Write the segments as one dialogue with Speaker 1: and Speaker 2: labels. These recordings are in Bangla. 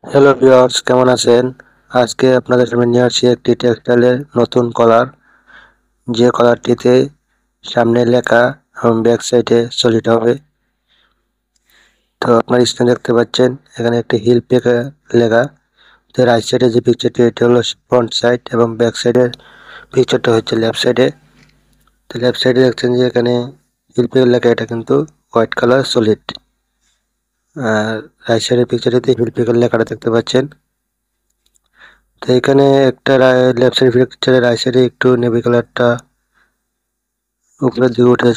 Speaker 1: হ্যালো ভিউয়ার্স, কেমন আছেন? আজকে আপনাদের সামনে নিয়ে আসছি একটি টেক্সটাইলের নতুন কলার, যে কলারটিতে সামনে লেখা এবং ব্যাক সাইডে সলিড হবে। তো আপনার স্ক্রিনে দেখতে পাচ্ছেন এখানে একটি হিল পেকে লেখা। তো রাইট সাইডে যে পিকচারটি এটি হলো ফ্রন্ট সাইড এবং ব্যাক সাইডের পিকচারটা হচ্ছে লেফট সাইডে। তো লেফট সাইডে দেখছেন যে এখানে হিল পেকে লেখা, এটা কিন্তু হোয়াইট কালার সলিড। আর রাইট সাইডের পিকচারটিতে হিল পেকে লেখাটা দেখতে পাচ্ছেন। তো এখানে একটা লেফট সাইড পিকচারে রাইট সাইডে একটু নেভি কালারটা উপরের দিকে উঠে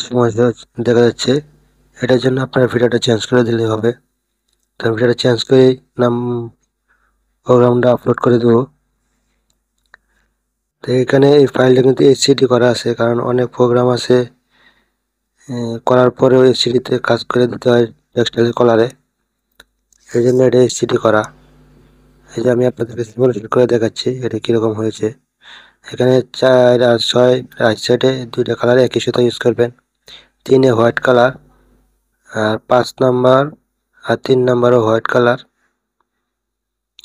Speaker 1: দেখা যাচ্ছে। এটার জন্য আপনার ভিডিওটা চেঞ্জ করে দিলেই হবে। তো ভিডিওটা চেঞ্জ করে নাম প্রোগ্রামটা আপলোড করে দেবো। তো এখানে এই ফাইলটা কিন্তু এইচসিডি করা আছে, কারণ অনেক প্রোগ্রাম আছে করার পরেও এইচসিডিতে কাজ করে দিতে হয় টেক্সটাইল কলারে, এই জন্য এটা এইচসিডি করা। এই যে আমি আপনাদেরকে সিমুলেশন করে দেখাচ্ছি এটা কীরকম হয়েছে। এখানে 4 আর 6 রাইট সাইডে দুইটা কালার একই সাথে ইউজ করবেন। 3-এ হোয়াইট কালার, আর 5 নাম্বার আর 3 নাম্বারও হোয়াইট কালার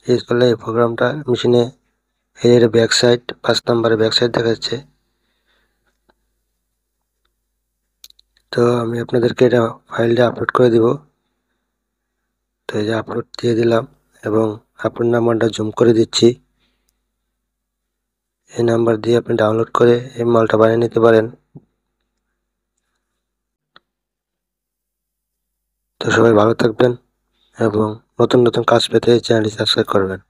Speaker 1: ইউজ করলে এই প্রোগ্রামটা মেশিনে এর ব্যাক সাইড 5 নাম্বারের ব্যাক সাইড দেখা যাচ্ছে। তো আমি আপনাদেরকে এটা ফাইলটা আপলোড করে দিব। তো এই যে আপলোড দিয়ে দিলাম এবং আপনার নাম্বারটা জুম করে দিচ্ছি। এই নাম্বার দিয়ে আপনি ডাউনলোড করে এই মালটা বানিয়ে নিতে পারেন। তো সবাই ভালো থাকবেন এবং নতুন নতুন কাজ পেতে চ্যানেলটি সাবস্ক্রাইব করবেন।